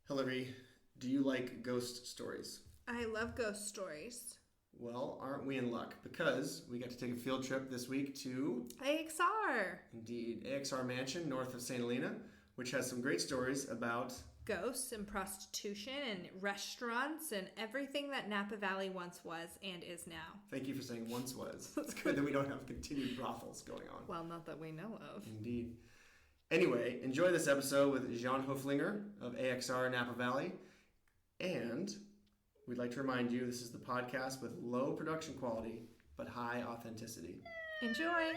Hillary, do you like ghost stories? I love ghost stories. Well, aren't we in luck? Because we got to take a field trip this week to... AXR. Indeed, AXR Mansion north of St. Helena, which has some great stories about... ghosts and prostitution and restaurants and everything that Napa Valley once was and is now. Thank you for saying once was. It's good that we don't have continued brothels going on. Well, not that we know of. Indeed. Anyway, enjoy this episode with Jean Hoefliger of AXR Napa Valley. And we'd like to remind you this is the podcast with low production quality but high authenticity. Enjoy.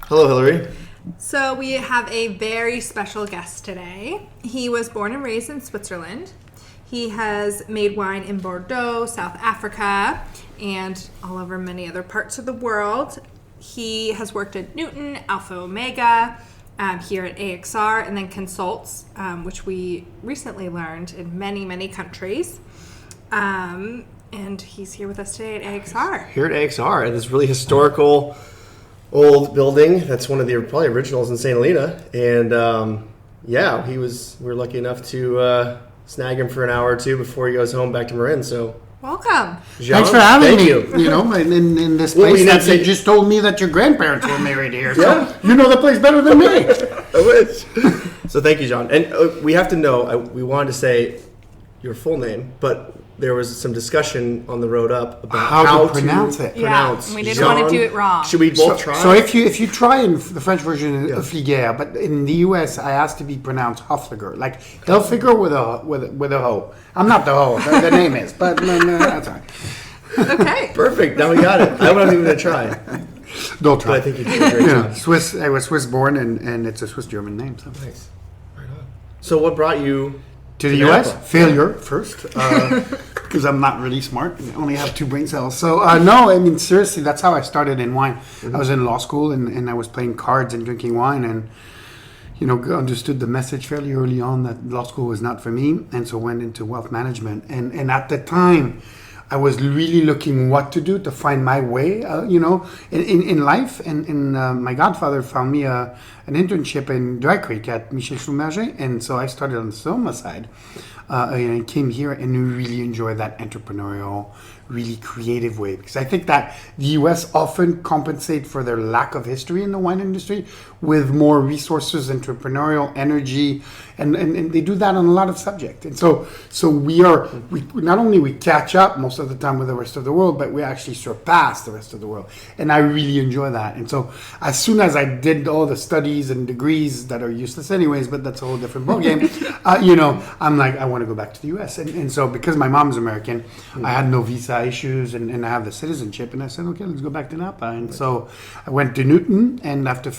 Hello, Hillary. So we have a very special guest today. He was born and raised in Switzerland. He has made wine in Bordeaux, South Africa, and all over many other parts of the world. He has worked at Newton, Alpha Omega, here at AXR, and then consults, which we recently learned in many, many countries. And he's here with us today at AXR. Here at AXR, at this really historical old building that's one of the probably originals in St. Helena. And we were lucky enough to snag him for an hour or two before he goes home back to Marin. So welcome. Jean, thanks for having me. you. You know, in this place that you just told me that your grandparents were married here. Yeah. So you know the place better than me. I wish. So thank you, John. And we have to know, we wanted to say your full name, but there was some discussion on the road up about how to pronounce it. Yeah, we didn't want to do it wrong. Should we both try? So if you try in the French version, Hoefliger, but in the U.S. I asked to be pronounced Hoefliger, like Hoefliger with a ho. I'm not the ho. The name is, but that's all right. Okay. Perfect. Now we got it. I wasn't even going to try. Don't try. But I think you did a great job. Swiss. I was Swiss born, and it's a Swiss German name. So. Nice. Right on. So what brought you to the U.S.? Failure first, because I'm not really smart. I only have 2 brain cells. So, no, I mean, seriously, that's how I started in wine. Mm-hmm. I was in law school, and I was playing cards and drinking wine, and, you know, understood the message fairly early on that law school was not for me, and so went into wealth management. And at the time, I was really looking what to do to find my way, in life. And my godfather found me an internship in Dry Creek at Michel Schumacher. And so I started on the Sonoma side. And I came here and really enjoyed that entrepreneurial, really creative way. Because I think that the U.S. often compensate for their lack of history in the wine industry with more resources, entrepreneurial energy, and they do that on a lot of subjects. And so we not only we catch up most of the time with the rest of the world, but we actually surpass the rest of the world. And I really enjoy that. And so as soon as I did all the studies and degrees that are useless anyways, but that's a whole different ballgame, I'm like, I want to go back to the U.S. And so because my mom's American, I had no visa issues and I have the citizenship. And I said, okay, let's go back to Napa. And so I went to Newton, and after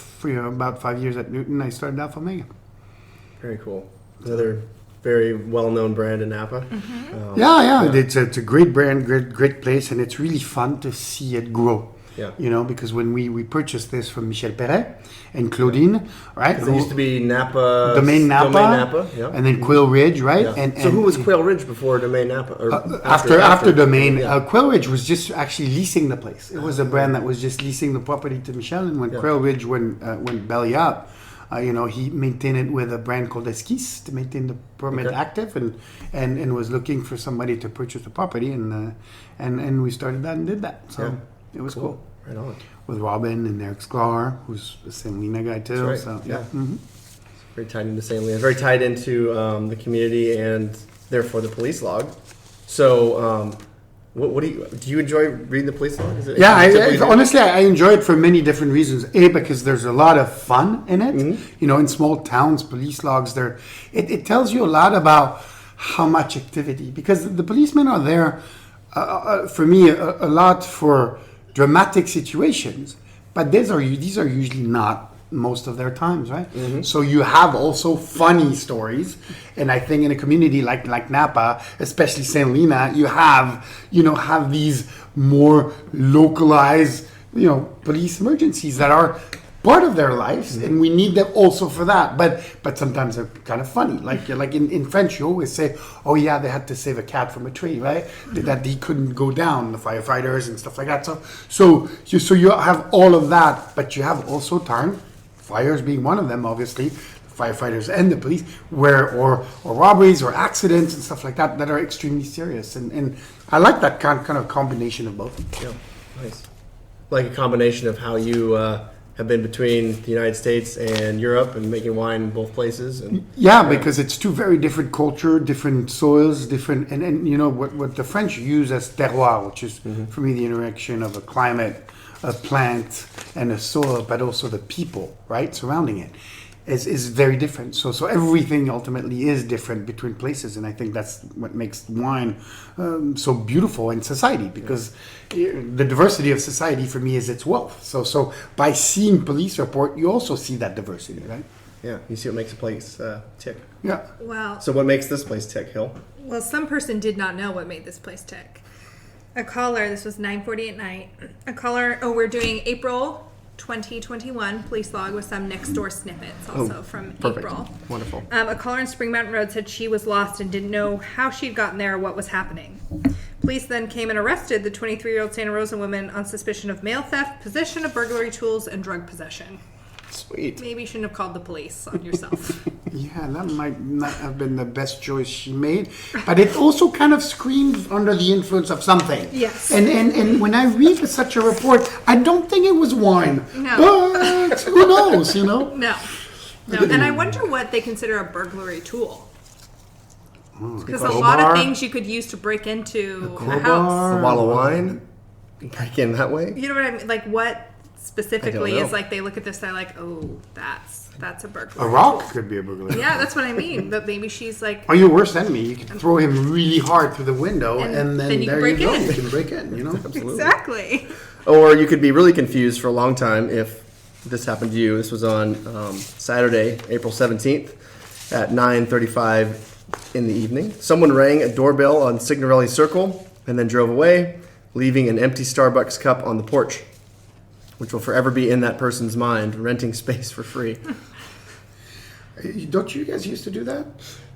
about 5 years at Newton, I started Alpha Omega. Very cool. Another very well-known brand in Napa. Mm-hmm. Yeah. It's a great brand, great place, and it's really fun to see it grow. Yeah. You know, because when we purchased this from Michel Perret and Claudine, right? It used to be Napa. Domaine Napa. Yeah. And then Quail Ridge, right? Yeah. And so who was Quail Ridge before Domaine Napa? Or after Domaine, Quail Ridge was just actually leasing the place. It was a brand that was just leasing the property to Michel, and when Quail Ridge went belly up, he maintained it with a brand called Esquisse to maintain the permit active, and was looking for somebody to purchase the property, and we started that and did that. So it was cool. Right on. With Robin and Eric Sklar, who's the St. Helena guy too. That's right. So very tied into St. Helena, very tied into the community and therefore the police log. So. What do you enjoy reading the police log? Honestly, I enjoy it for many different reasons. Because there's a lot of fun in it. Mm-hmm. You know, in small towns, police logs, it tells you a lot about how much activity. Because the policemen are there, for me, a lot for dramatic situations. But these are usually not most of their times, right? Mm-hmm. So you have also funny stories, and I think in a community like Napa, especially St. Helena, you have these more localized, police emergencies that are part of their lives, and we need them also for that. But sometimes they're kind of funny. Like in French, you always say, "Oh yeah, they had to save a cat from a tree, right? That he couldn't go down, the firefighters and stuff like that." So you have all of that, but you have also time, fires being one of them, obviously, firefighters and the police, or robberies or accidents and stuff like that are extremely serious. And I like that kind of combination of both. Yeah, nice. Like a combination of how you have been between the United States and Europe and making wine in both places. And Because it's two very different culture, different soils, different, and you know what the French use as terroir, which is for me the interaction of a climate, a plant, and a soil, but also the people, right, surrounding it. Is very different. So everything ultimately is different between places, and I think that's what makes wine so beautiful in society, because the diversity of society for me is its wealth. So by seeing police report, you also see that diversity, right? Yeah, you see what makes a place tick. Yeah. Well, So what makes this place tick, Hill? well, some person did not know what made this place tick. A caller, this was 9:40 at night. A caller, we're doing April 2021 police log with some next door snippets also from Perfect. April. Wonderful. A caller in Spring Mountain Road said she was lost and didn't know how she'd gotten there or what was happening. Police then came and arrested the 23-year-old Santa Rosa woman on suspicion of mail theft, possession of burglary tools, and drug possession. Sweet. Maybe you shouldn't have called the police on yourself. Yeah, that might not have been the best choice she made, but it also kind of screams under the influence of something. Yes. And when I read such a report, I don't think it was wine. No. But who knows, you know? No. And I wonder what they consider a burglary tool. Because a lot of things you could use to break into a house. A bottle of wine? Break in that way? You know what I mean? Like what specifically I don't know. is like they look at this, they're like, oh, that's a burglary A rock tool. could be a burglary. Yeah, that's what I mean. But maybe she's like, Or your worst enemy, you can throw him really hard through the window, And and then then you can there you break go. in. You can break in, you know? exactly. Or you could be really confused for a long time if this happened to you. This was on Saturday, April 17th at 9:35 in the evening. Someone rang a doorbell on Signorelli Circle and then drove away, leaving an empty Starbucks cup on the porch, which will forever be in that person's mind, renting space for free. Don't you guys used to do that?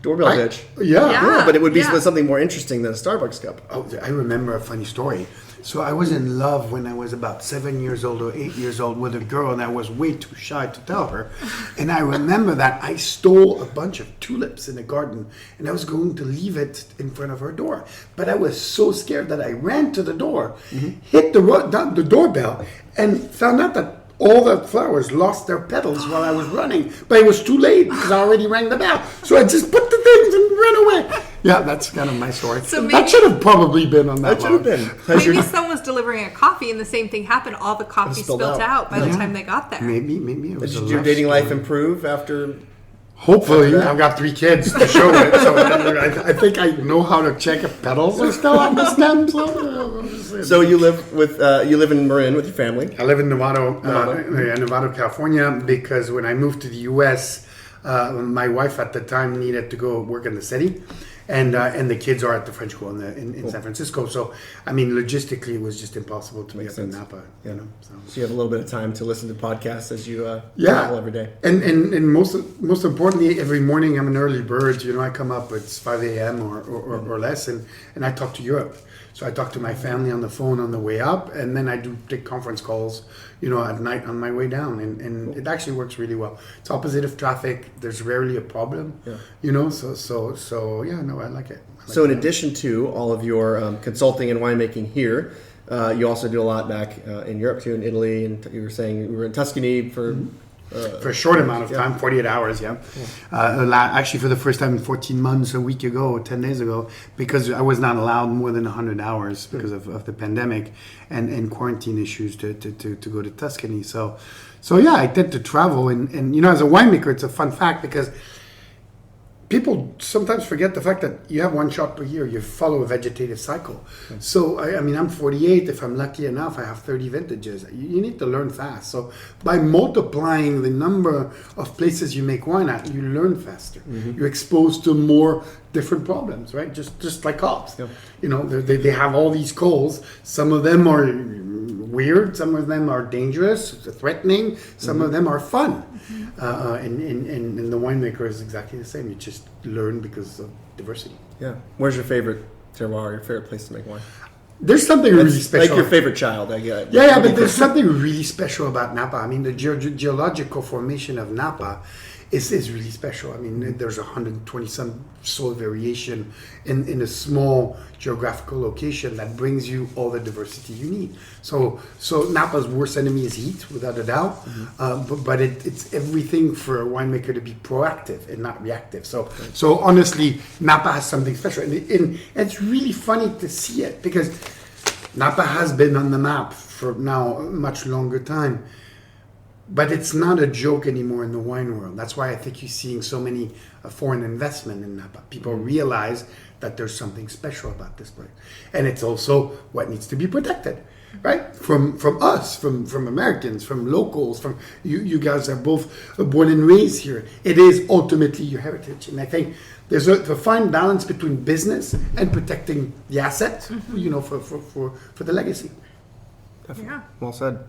Doorbell bitch. Yeah. Yeah. But it would be Yeah. something more interesting than a Starbucks cup. Oh, I remember a funny story. So I was in love when I was about 7 years old or 8 years old with a girl, and I was way too shy to tell her. And I remember that I stole a bunch of tulips in the garden, and I was going to leave it in front of her door. But I was so scared that I ran to the door, hit the doorbell, and found out that all the flowers lost their petals while I was running. But it was too late because I already rang the bell. So I just put the things and ran away. Yeah, that's kind of my story. So maybe- that should have probably been on that That should have log. been. Maybe someone was delivering a coffee and the same thing happened. All the coffee spilled spilled out by the Yeah. time they got there. Maybe it was a Did your love dating story. life improve after? Hopefully, I've got 3 kids to show it, so I think I know how to check if petals are still on the stem. So you live in Marin with your family. I live in Nevada, California, because when I moved to the U.S., my wife at the time needed to go work in the city, and the kids are at the French school in San Francisco. So, I mean, logistically, it was just impossible to be up in Napa. You know, so. So you have a little bit of time to listen to podcasts as you Yeah, travel every day. and most importantly, every morning I'm an early bird. You know, I come up, it's 5 a.m. or less, and I talk to Europe. So I talk to my family on the phone on the way up, and then I do take conference calls, you know, at night on my way down, and it actually works really well. It's opposite of traffic. There's rarely a problem, you know. So yeah, no, I like it. So in addition to all of your consulting and winemaking here, you also do a lot back in Europe too, in Italy, and you were saying you were in Tuscany for for a short amount of time, 48 hours, actually, for the first time in 14 months, a week ago, 10 days ago, because I was not allowed more than 100 hours because of the pandemic and quarantine issues to go to Tuscany. So yeah, I tend to travel. And you know, as a winemaker, it's a fun fact because people sometimes forget the fact that you have one shot per year. You follow a vegetative cycle. So, I mean, I'm 48. If I'm lucky enough, I have 30 vintages. You need to learn fast. So, by multiplying the number of places you make wine at, you learn faster. You're exposed to more different problems, right? Just like cops. You know, they have all these calls. Some of them are weird. Some of them are dangerous, threatening. Some of them are fun. And the winemaker is exactly the same. You just learn because of diversity. Yeah. Where's your favorite terroir? Your favorite place to make wine? There's something really special. Like your favorite child, I get it. Yeah, but there's something really special about Napa. I mean, the geological formation of Napa is really special. I mean, there's 120 some soil variation in a small geographical location that brings you all the diversity you need. So Napa's worst enemy is heat, without a doubt. But it's everything for a winemaker to be proactive and not reactive. So honestly, Napa has something special, and it's really funny to see it because Napa has been on the map for now a much longer time. But it's not a joke anymore in the wine world. That's why I think you're seeing so many foreign investment in Napa. People realize that there's something special about this place. And it's also what needs to be protected, right? From us, from Americans, from locals, from you guys are both born and raised here. It is ultimately your heritage. And I think there's a fine balance between business and protecting the asset, for the legacy. Definitely. Yeah. Well said.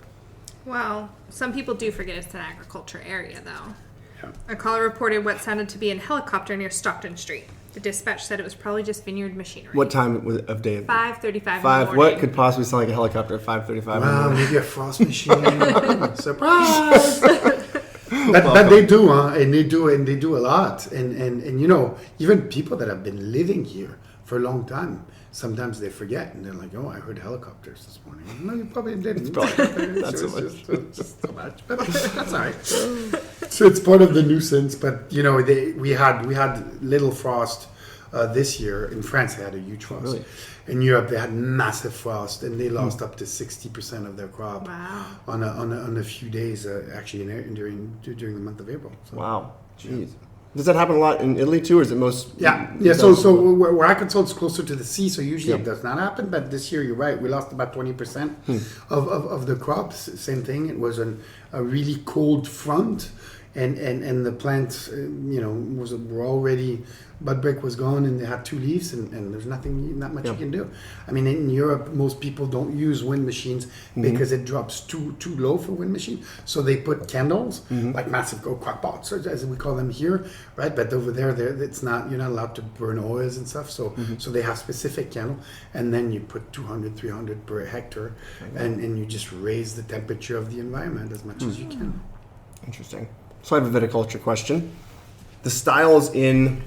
Well, some people do forget it's an agriculture area, though. Yeah. A caller reported what sounded to be a helicopter near Stockton Street. The dispatch said it was probably just vineyard machinery. What time of day? 5:35 in the Five. morning. What could possibly sound like a helicopter at 5:35? Wow, maybe a frost machine. Surprise! but they do, and they do a lot. And even people that have been living here for a long time, sometimes they forget and they're like, "Oh, I heard helicopters this morning." No, you probably didn't. Not so much. Just so much, but that's all right. So it's part of the nuisance. But we had little frost this year in France. They had a huge frost. Really? In Europe, they had massive frost, and they lost up to 60% of their crop. Wow. On a few days, actually, during the month of April. So. Wow. Jeez. Does that happen a lot in Italy too, or is it most? Yeah. So where I consult is closer to the sea, so usually it does not happen. But this year, you're right, we lost about 20% of the crops. Same thing. It was a really cold front, and the plants, were already. Bud break was gone, and they had 2 leaves, and there's not much you can do. I mean, in Europe, most people don't use wind machines because it drops too low for wind machines. So they put candles, like massive crock pots, as we call them here, right? But over there, it's not. You're not allowed to burn oils and stuff. So they have specific candle, and then you put 200, 300 per hectare, and you just raise the temperature of the environment as much as you can. Interesting. So I have a viticulture question. The styles in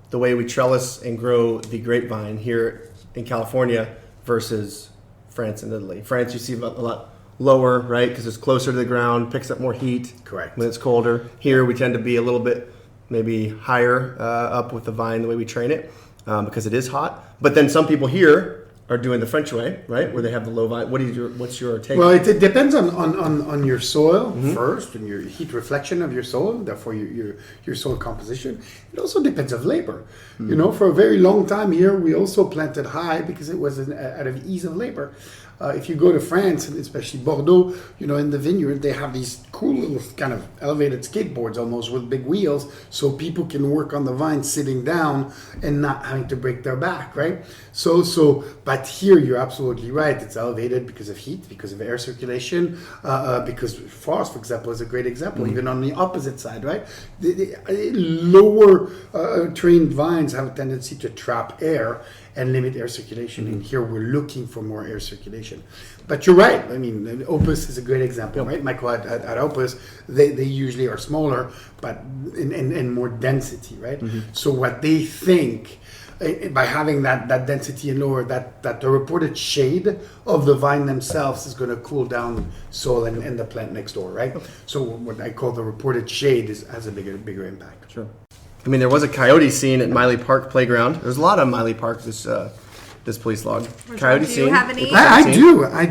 the way we trellis and grow the grapevine here in California versus France and Italy. France, you see a lot lower, right? Because it's closer to the ground, picks up more heat. Correct. When it's colder. Here, we tend to be a little bit maybe higher up with the vine, the way we train it, because it is hot. But then some people here are doing the French way, right? Where they have the low vine. What's your take? Well, it depends on your soil first, and your heat reflection of your soil, therefore your soil composition. It also depends of labor. For a very long time here, we also planted high because it was out of ease of labor. If you go to France, and especially Bordeaux, in the vineyard, they have these cool little kind of elevated skateboards almost with big wheels, so people can work on the vine sitting down and not having to break their back, right? But here you're absolutely right. It's elevated because of heat, because of air circulation, because frost, for example, is a great example. Even on the opposite side, right? The lower trained vines have a tendency to trap air and limit air circulation. And here we're looking for more air circulation. But you're right. I mean, Opus is a great example, right? Michael, at Opus, they usually are smaller, but in more density, right? So what they think, by having that density and lower, that the reported shade of the vine themselves is going to cool down soil and the plant next door, right? So what I call the reported shade has a bigger impact. Sure. I mean, there was a coyote scene at Miley Park Playground. There's a lot of Miley Park this police log. Coyote Do scene. you have any? I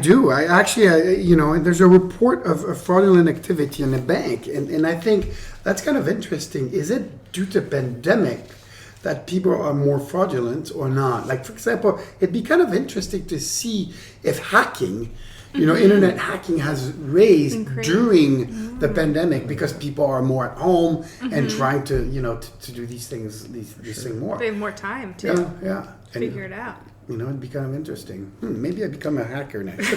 do. I actually, there's a report of fraudulent activity in a bank, and I think that's kind of interesting. Is it due to pandemic that people are more fraudulent or not? Like, for example, it'd be kind of interesting to see if hacking, internet hacking has raised during the pandemic because people are more at home and trying to, to do these things more. They have more time to Yeah. figure it out. it'd be kind of interesting. Maybe I become a hacker next,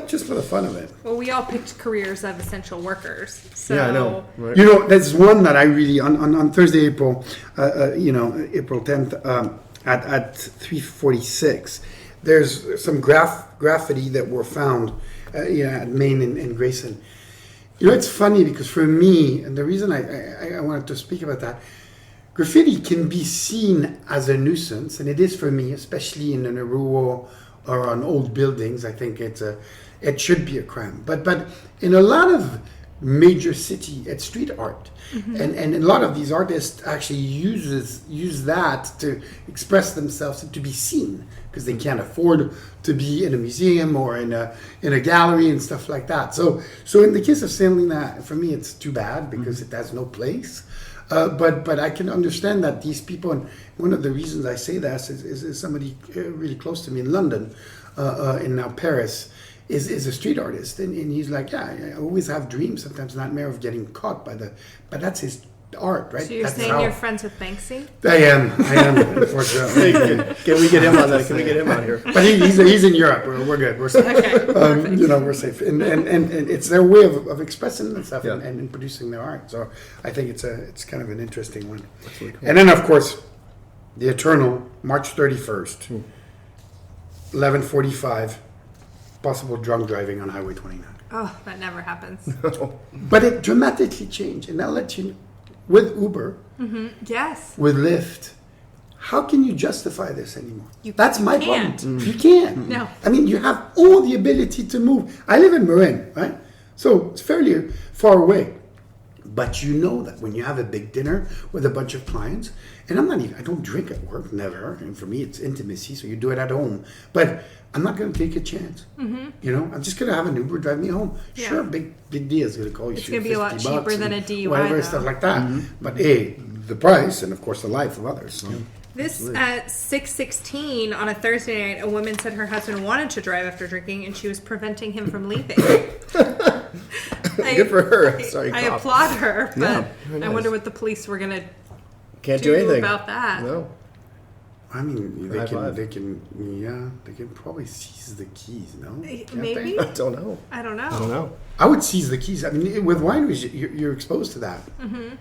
just for the fun of it. Well, we all picked careers of essential workers. So Yeah, I know. Right. There's one that I really on Thursday, April 10th at 3:46. There's some graffiti that were found, at Main and Grayson. It's funny because for me, and the reason I wanted to speak about that, graffiti can be seen as a nuisance, and it is for me, especially in a rural or on old buildings. I think it should be a crime. But in a lot of major city, it's street art, and a lot of these artists actually use that to express themselves and to be seen because they can't afford to be in a museum or in a gallery and stuff like that. So in the case of Saint Helena, for me, it's too bad because it has no place. But I can understand that these people, and one of the reasons I say that is somebody really close to me in London, in now Paris, is a street artist, and he's like, I always have dreams, sometimes nightmare of getting caught but that's his art, right? So you're That's saying you're friends with Banksy? I am, unfortunately. Can we get him on that? Can we get him on here? But he's in Europe. We're good. We're safe. Okay, We're safe. And it's their way of expressing themselves and producing their art. So I think it's kind of an interesting one. That's really cool. And then of course, the eternal March 31st, 11:45, possible drunk driving on Highway 29. Oh, that never happens. But it dramatically changed, and I'll let you know. With Uber, Yes. with Lyft, how can you justify this anymore? That's my can't. problem. You can't. No. I mean, you have all the ability to move. I live in Marin, right? So it's fairly far away. But you know that when you have a big dinner with a bunch of clients, and I don't drink at work, never. And for me, it's intimacy, so you do it at home. But I'm not going to take a chance. I'm just going to have an Uber drive me home. Yeah. Sure, big deal is going to call you. It's going to be a lot cheaper than a DUI, whatever, though. stuff like that. But the price and of course the life of others. So. This at 6:16 on a Thursday night, a woman said her husband wanted to drive after drinking, and she was preventing him from leaving. Good for her. Sorry, I cop. applaud her, but very I nice. wonder what the police were going to Can't do anything about that. No. I mean, High five. they can probably seize the keys, no? Can't Maybe. they? I don't know. I don't know. I don't know. I would seize the keys. I mean, with wineries, you're exposed to that.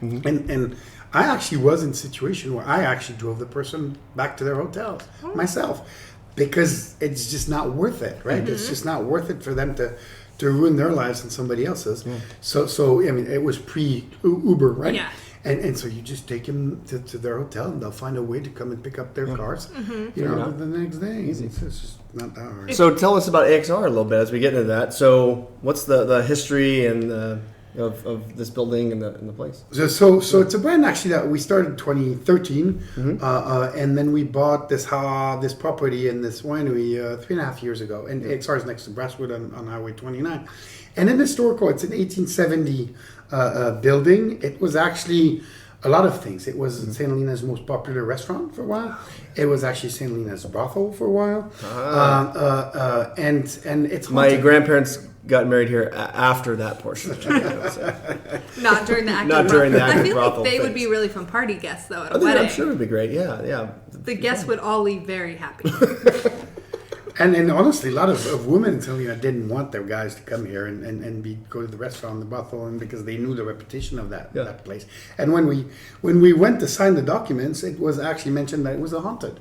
And I actually was in a situation where I actually drove the person back to their hotels myself because it's just not worth it, right? It's just not worth it for them to ruin their lives and somebody else's. So I mean, it was pre-Uber, right? Yeah. And so you just take them to their hotel, and they'll find a way to come and pick up their cars, the next day. It's just not that hard. So tell us about AXR a little bit as we get into that. So what's the history and of this building and the place? So it's a brand actually that we started in 2013, and then we bought this property and this winery 3.5 years ago. And AXR is next to Brasswood on Highway 29. And in historical, it's an 1870 building. It was actually a lot of things. It was St. Helena's most popular restaurant for a while. It was actually St. Helena's brothel for a while. And it's My haunted. grandparents got married here after that portion. Not during the active Not during the active I feel brothel like they would phase. be really fun party guests, though, at a I think wedding. I'm sure it would be great. Yeah. The guests would all leave very happy. And honestly, a lot of women in Helena didn't want their guys to come here and go to the restaurant, the brothel, and because they knew the reputation of that place. And when we went to sign the documents, it was actually mentioned that it was a haunted.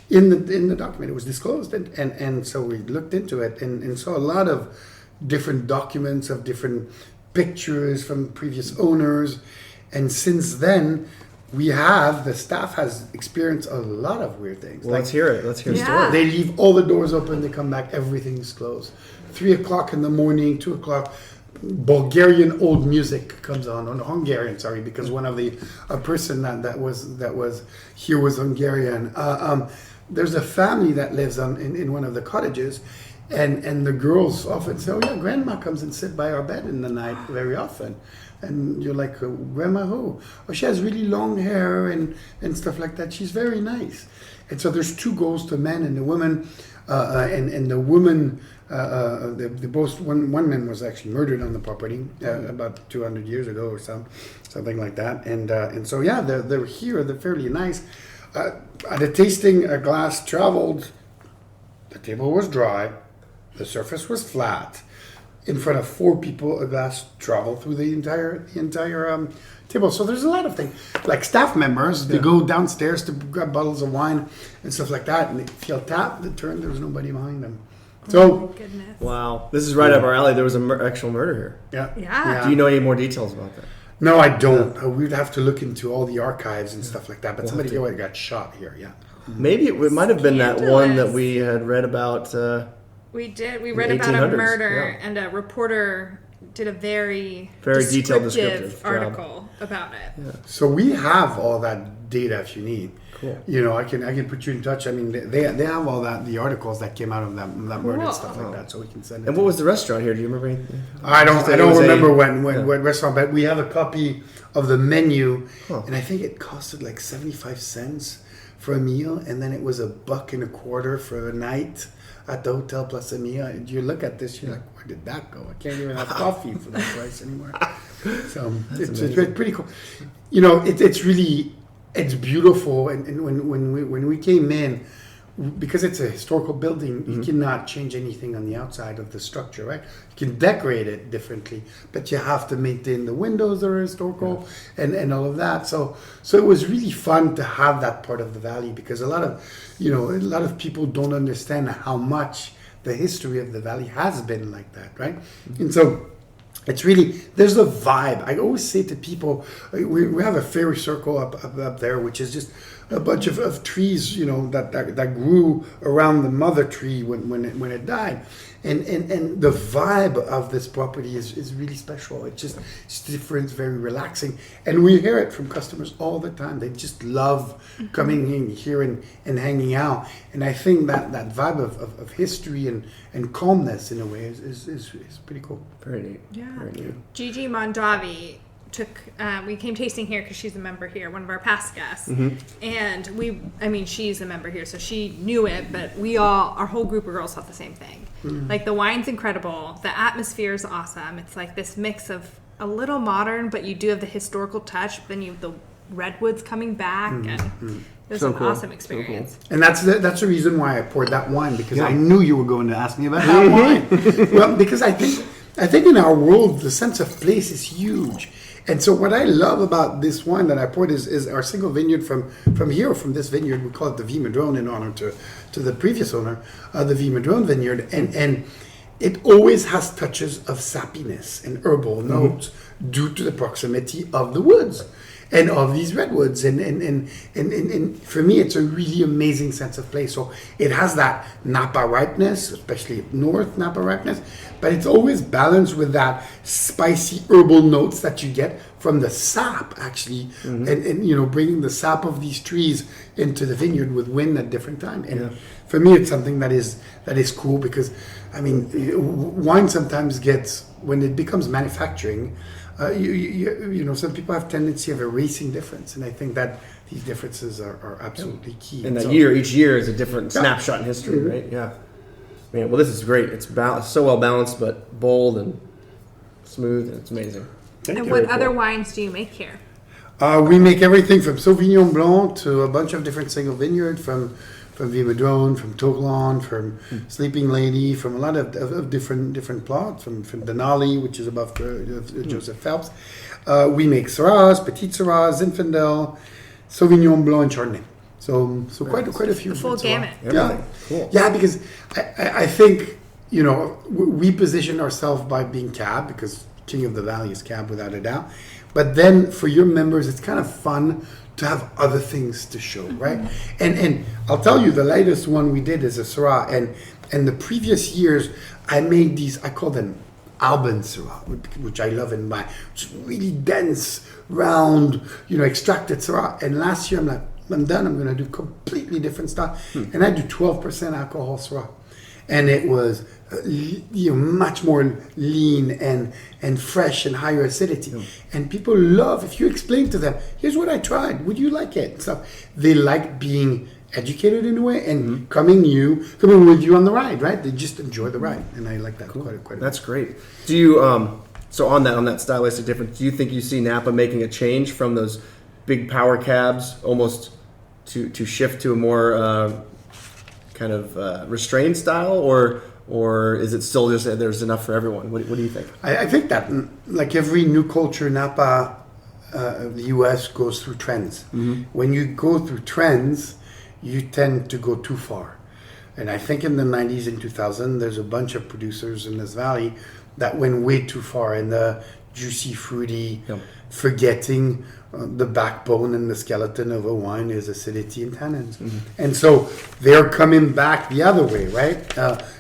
In the document, it was disclosed, and so we looked into it and saw a lot of different documents of different pictures from previous owners, and since then. The staff has experienced a lot of weird things. Well, let's hear it. Let's hear the Yeah. story. They leave all the doors open, they come back, everything's closed. 3:00 in the morning, 2:00, Bulgarian old music comes on Hungarian, sorry, because one of a person that was here was Hungarian. There's a family that lives in one of the cottages, and the girls often say, "Oh yeah, grandma comes and sit by our bed in the night very often." And you're like, Grandma who? Oh, she has really long hair and stuff like that. She's very nice. And so there's two ghosts, the man and the woman. And the woman, one man was actually murdered on the property about 200 years ago or something like that. And so, they're here. They're fairly nice. At a tasting, a glass traveled The table was dry. The surface was flat. In front of 4 people, a glass traveled through the entire table. So there's a lot of things. Like staff members, they go downstairs to grab bottles of wine and stuff like that, and they feel tapped, they turn, there's nobody behind them. So, Oh, my goodness. Wow. This is right up our alley. There was an actual murder here. Yeah. Do you know any more details about that? No, I don't. We'd have to look into all the archives and stuff like that. But We'll somebody have to. got shot here, Maybe it might have been that one that Scandalous. we had read about. We did. We read the about a 1800s, murder, yeah. and a reporter did a very detailed descriptive descriptive job. article about it. So we have all that data if you need. Cool. You know, I can put you in touch. I mean, they have all that, the articles that came out of that murder and Cool. stuff like that, so we can send it. And what was the restaurant here? Do you remember anything? I don't It was remember a- what restaurant, but we have a copy of the menu, Huh. and I think it costed like 75 cents for a meal, and then it was $1.25 for a night at the hotel plus a meal. And you look at this, you're like, where did that go? I can't even have coffee for that price anymore. So it's pretty cool. You know, it's really, it's beautiful, and when we came in, because it's a historical building, you cannot change anything on the outside of the structure, right? You can decorate it differently, but you have to maintain the windows that are historical and all of that. So it was really fun to have that part of the valley, because a lot of people don't understand how much the history of the valley has been like that, right? And so it's really, there's a vibe. I always say to people, we have a fairy circle up there, which is just a bunch of trees, you know, that grew around the mother tree when it died, and the vibe of this property is really special. It's different, very relaxing, and we hear it from customers all the time. They just love coming in here and hanging out, and I think that vibe of history and calmness in a way is pretty cool. Very neat. Yeah. Very neat. Gigi Mondavi we came tasting here because she's a member here, one of our past guests, and she's a member here, so she knew it, but our whole group of girls thought the same thing. Like, the wine's incredible, the atmosphere is awesome. It's like this mix of a little modern, but you do have the historical touch, but then you have the redwoods coming back, and it was So an cool. awesome So experience. And that's the reason why I poured that wine, because I knew you were going to ask me about that wine. Well, because I think in our world the sense of place is huge, and so what I love about this wine that I poured is our single vineyard from this vineyard. We call it the V Madrone in honor to the previous owner, the V Madrone vineyard, and it always has touches of sappiness and herbal notes due to the proximity of the woods and of these redwoods, and for me it's a really amazing sense of place. So it has that Napa ripeness, especially north Napa ripeness, but it's always balanced with that spicy herbal notes that you get from the sap, actually, and you know, bringing the sap of these trees into the vineyard with wind at different time. And for me, it's something that is cool, because I mean, wine sometimes gets, when it becomes manufacturing, you know, some people have tendency of erasing difference, and I think that these differences are absolutely key. And So- each year is a different snapshot in history, right? Yeah. Man, well, this is great. It's so well balanced, but bold and smooth, and it's amazing. And what other wines do you make here? We make everything from Sauvignon Blanc to a bunch of different single vineyard, from Vimadrone, from Tourlon, from Sleeping Lady, from a lot of different plots, from Denali, which is above Joseph Phelps. We make Syrahs, Petit Syrahs, Zinfandel, Sauvignon Blanc, and Chardonnay. So quite a few. The full Syrah. gamut. Everything. Cool. Yeah, because I think, you know, we position ourselves by being Cab, because King of the Valley is Cab without a doubt. But then for your members, it's kind of fun to have other things to show, right? And I'll tell you, the latest one we did is a Syrah, and the previous years I made these, I call them Alban Syrah, which I love in wine. It's really dense, round, you know, extracted Syrah. And last year I'm done. I'm going to do completely different stuff, and I do 12% alcohol Syrah, and it was much more lean and fresh and higher acidity. And people love, if you explain to them, here's what I tried, would you like it? So they like being educated in a way, and coming with you on the ride, right? They just enjoy the ride, and I like that quite a bit. That's great. Do you so on that stylistic difference, do you think you see Napa making a change from those big power cabs almost to shift to a more kind of restrained style, or is it still just that there's enough for everyone? What do you think? I think that, like every new culture, Napa, the U.S. goes through trends. When you go through trends, you tend to go too far. And I think in the 90s and 2000, there's a bunch of producers in this valley that went way too far in the juicy, fruity, forgetting the backbone and the skeleton of a wine is acidity and tannins. And so they're coming back the other way, right?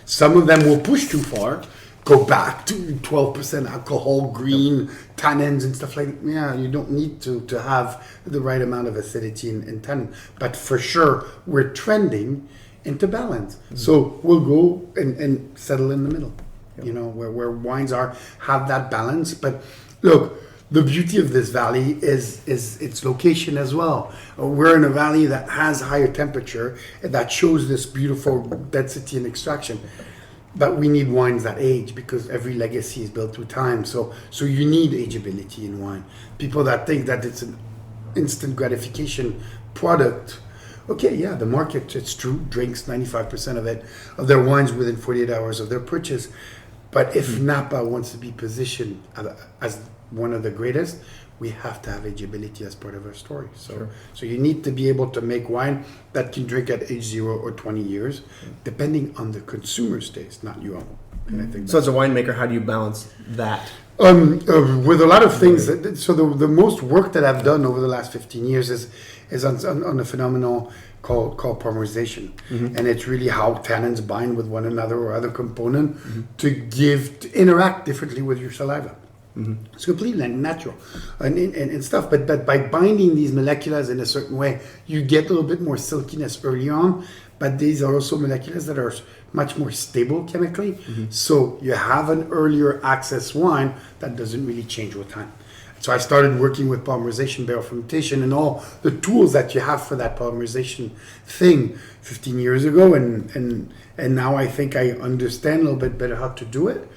Some of them will push too far, go back to 12% alcohol, green, tannins and stuff like that. Yeah, you don't need to have the right amount of acidity and tannin. But for sure, we're trending into balance. So we'll go and settle in the middle, you know, where wines have that balance. But look, the beauty of this valley is its location as well. We're in a valley that has higher temperature and that shows this beautiful density and extraction. But we need wines that age because every legacy is built through time. So you need ageability in wine. People that think that it's an instant gratification product. Okay, yeah, the market, it's true, drinks 95% of their wines within 48 hours of their purchase. But if Napa wants to be positioned as one of the greatest, we have to have ageability as part of our story. So you need to be able to make wine that can drink at age 0 or 20 years, depending on the consumer's taste, not your own. And I think so. As a winemaker, how do you balance that? With a lot of things. So the most work that I've done over the last 15 years is on a phenomenon called polymerization, and it's really how tannins bind with one another or other component to interact differently with your saliva. It's completely natural and stuff, but by binding these molecules in a certain way, you get a little bit more silkiness early on. But these are also molecules that are much more stable chemically. So you have an earlier access wine that doesn't really change with time. So I started working with polymerization, barrel fermentation, and all the tools that you have for that polymerization thing 15 years ago, and now I think I understand a little bit better how to do it.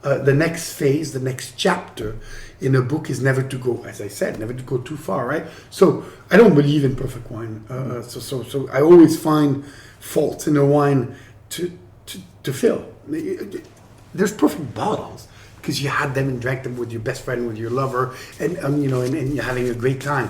The next phase, the next chapter in a book is never to go, as I said, never to go too far, right? So I don't believe in perfect wine. So I always find faults in a wine to fill. There's perfect bottles because you had them and drank them with your best friend, with your lover, and you're having a great time.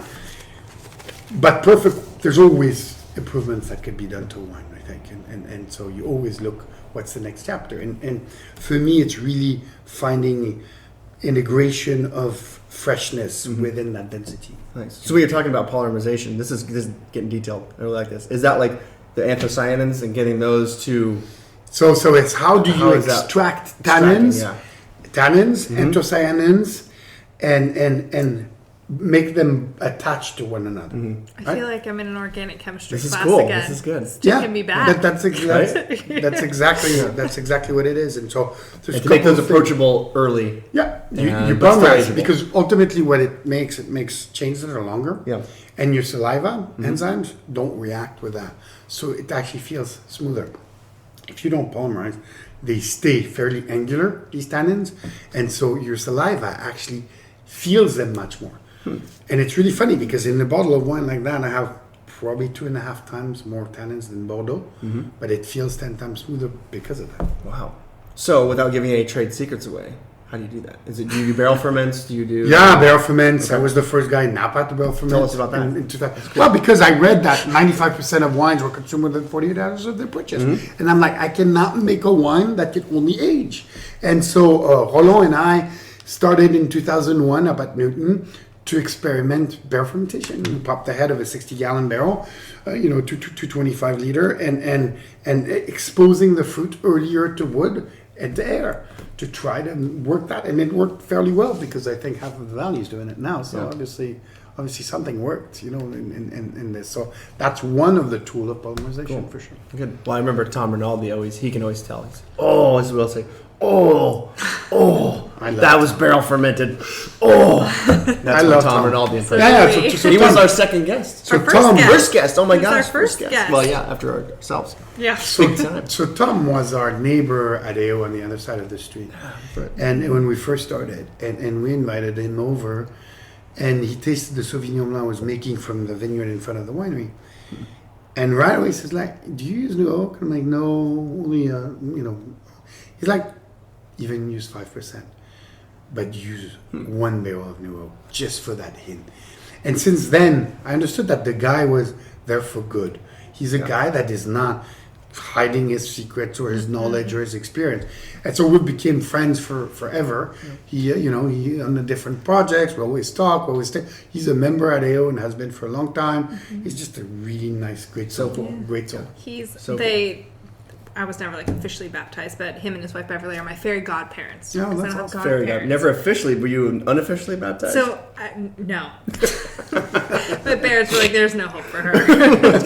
But perfect, there's always improvements that could be done to a wine, I think, and so you always look what's the next chapter. And for me, it's really finding integration of freshness within that density. Nice. So we were talking about polymerization. This is getting detailed. I really like this. Is that like the anthocyanins and getting those to? So it's how do you extract tannins, anthocyanins, and make them attached to one another. I feel like I'm in an organic chemistry class cool. again. This is good. Can be bad. That's exactly what it is. And so to make those approachable early. Yeah, you polymerize it because ultimately what it makes chains that are longer. Yeah. And your saliva enzymes don't react with that, so it actually feels smoother. If you don't polymerize, they stay fairly angular, these tannins, and so your saliva actually feels them much more. And it's really funny because in a bottle of wine like that, I have probably 2.5 times more tannins than Bordeaux, but it feels 10 times smoother because of that. Wow. So without giving any trade secrets away, how do you do that? Do you do barrel ferments? Do you do... Yeah, barrel ferments. Okay. I was the first guy in Napa to barrel ferment. Tell us about that. Well, because I read that 95% of wines were consumed within 48 hours of their purchase. And I'm like, I cannot make a wine that can only age. And so Roland and I started in 2001 up at Newton to experiment barrel fermentation. We popped the head of a 60-gallon barrel, 225 liter, and exposing the fruit earlier to wood and to air to try to work that, and it worked fairly well because I think half of the valley is doing it now. So obviously something worked, in this. So that's one of the tools of polymerization for sure. Good. Well, I remember Tom Rinaldi he can always tell. This is what I'll say. That was barrel fermented. That's my Tom Rinaldi impression. So he was our second guest. So first guest. Oh my gosh, our first guest. Well, yeah, after ourselves. Yeah. So Tom was our neighbor at AO on the other side of the street, and when we first started, and we invited him over, and he tasted the Sauvignon Blanc I was making from the vineyard in front of the winery. And right away he says like, do you use New Oak? I'm like, no, only he's like, even use 5%, but use 1 barrel of New Oak just for that hint. And since then, I understood that the guy was there for good. He's a guy that is not hiding his secrets or his knowledge or his experience. And so we became friends for forever. He on the different projects, we always talk, we always stay. He's a member at AO and has been for a long time. He's just a really nice, great soul. Great soul. I was never like officially baptized, but him and his wife Beverly are my fairy godparents. Yeah, that's awesome. Fairy god. Never officially, were you unofficially baptized? So, no. My parents were like, there's no hope for her.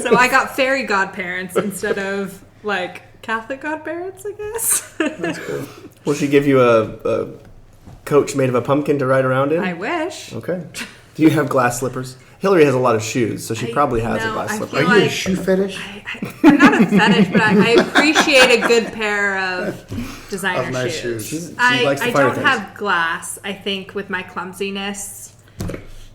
So I got fairy godparents instead of like Catholic godparents, I guess. That's cool. Will she give you a coach made of a pumpkin to ride around in? I wish. Okay. Do you have glass slippers? Hillary has a lot of shoes, so she probably has a glass slipper. Are you a shoe fetish? I'm not a fetish, but I appreciate a good pair of designer nice shoes. She I likes to don't things. have glass. I think with my clumsiness,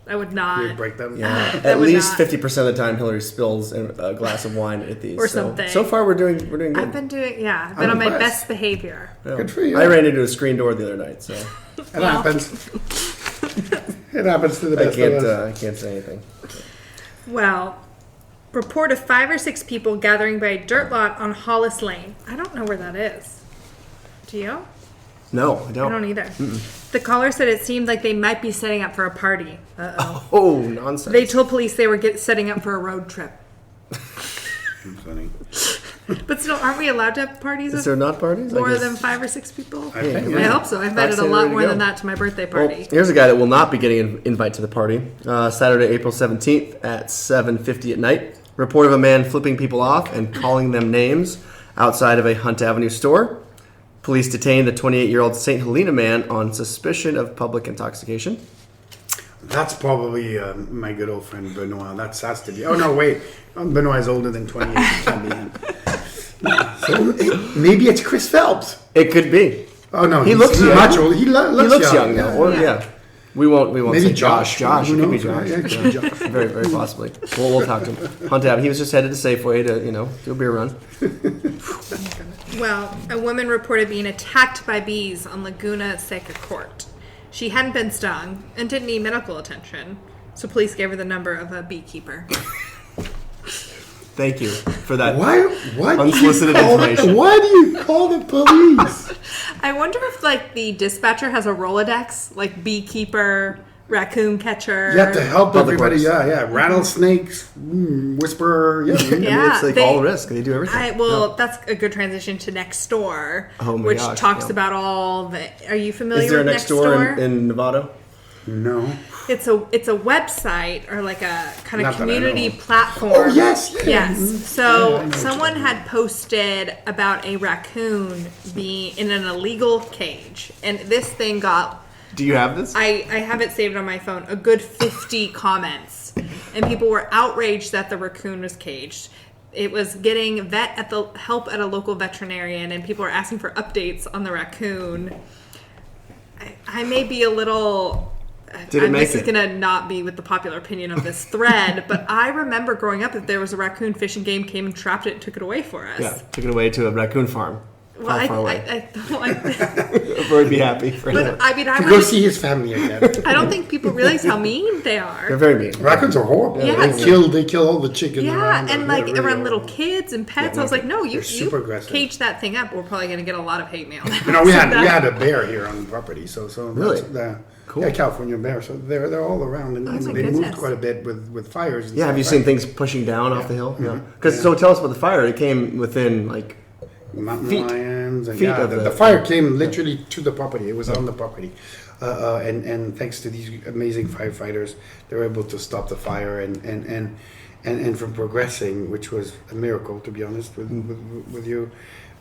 I would not. You would break them? Yeah. I At would least not. 50% of the time, Hillary spills a glass of wine at these. Or something. So far, we're doing good. I've been doing, I've been on my impressed. best behavior. Yeah. Good for you. I ran into a screen door the other night, so It happens. It happens to the best of us. I can't say anything. Well, report of 5 or 6 people gathering by a dirt lot on Hollis Lane. I don't know where that is. Do you? No, I I don't. don't either. The caller said it seemed like they might be setting up for a party. Uh-oh. Oh, nonsense. They told police they were setting up for a road trip. Funny. But still, aren't we allowed to have parties Is of there not parties? more I guess. than 5 or 6 people? I think, I hope so. I invited a Vaccinated, lot ready to more go. than that to my birthday Well, party. here's a guy that will not be getting an invite to the party. Saturday, April 17th at 7:50 at night. Report of a man flipping people off and calling them names outside of a Hunt Avenue store. Police detained the 28-year-old St. Helena man on suspicion of public intoxication. That's probably my good old friend Benoit. That has to be. Oh no, wait. Benoit is older than 28. It can't be him. So maybe it's Chris Phelps. It could be. Oh no, He he's looks young. much older. He looks young though. Or, yeah. We won't Maybe say Josh. Josh. Who It could be knows? Josh. Yeah, it could be Josh. Very, very possibly. We'll talk to him. Hunt Avenue. He was just headed to Safeway to, do a beer run. Well, a woman reported being attacked by bees on Laguna Seca Court. She hadn't been stung and didn't need medical attention, so police gave her the number of a beekeeper. Thank you for that. Why Unsolicited do you call information. Why do you call the police? I wonder if, the dispatcher has a Rolodex, like beekeeper, raccoon catcher. You have to help Public everybody. works. Yeah. Rattlesnakes, whisperer. Yeah. Yeah, It's like all risk. They do everything. That's a good transition to Next Door, Oh my which gosh, talks yeah. about all the. Are you familiar Is there a with next door in Nevada? No. It's a website or like a kind Not of that I community know. platform. Oh yes. Yeah. Yes. So Yeah, I know someone had posted about a raccoon being in an illegal cage, and this thing got. Do you have this? I have it saved on my phone. A good 50 comments, and people were outraged that the raccoon was caged. It was getting help at a local veterinarian, and people were asking for updates on the raccoon. I may be a little. This is going to not be with the popular opinion of this thread, but I remember growing up, if there was a raccoon, Fish and Game came and trapped it and took it away for us. Yeah, took it away to a raccoon farm. Well, How far away? I thought like We'd be happy for him. but I mean, To go see his family again. I don't think people realize how mean they are. They're very mean. Raccoons are horrible. Yeah. They kill all the chickens. Yeah, around. and They're like really around little horrible. kids and pets, Yeah, I was like, no, you they're super aggressive. cage that thing up. We're probably going to get a lot of hate mail. You know, we had a bear here on the property, so Really? cool. Yeah, California bear. So they're all around, and Oh, my they goodness. moved quite a bit with fires. And Yeah, have stuff, you seen right? things pushing down off the hill? Mm-hmm. Yeah. Because so tell us about the fire. It came within Mountain feet. lions and Feet of the the- fire came literally to the property. It was on the property, and thanks to these amazing firefighters, they were able to stop the fire and from progressing, which was a miracle, to be honest with you.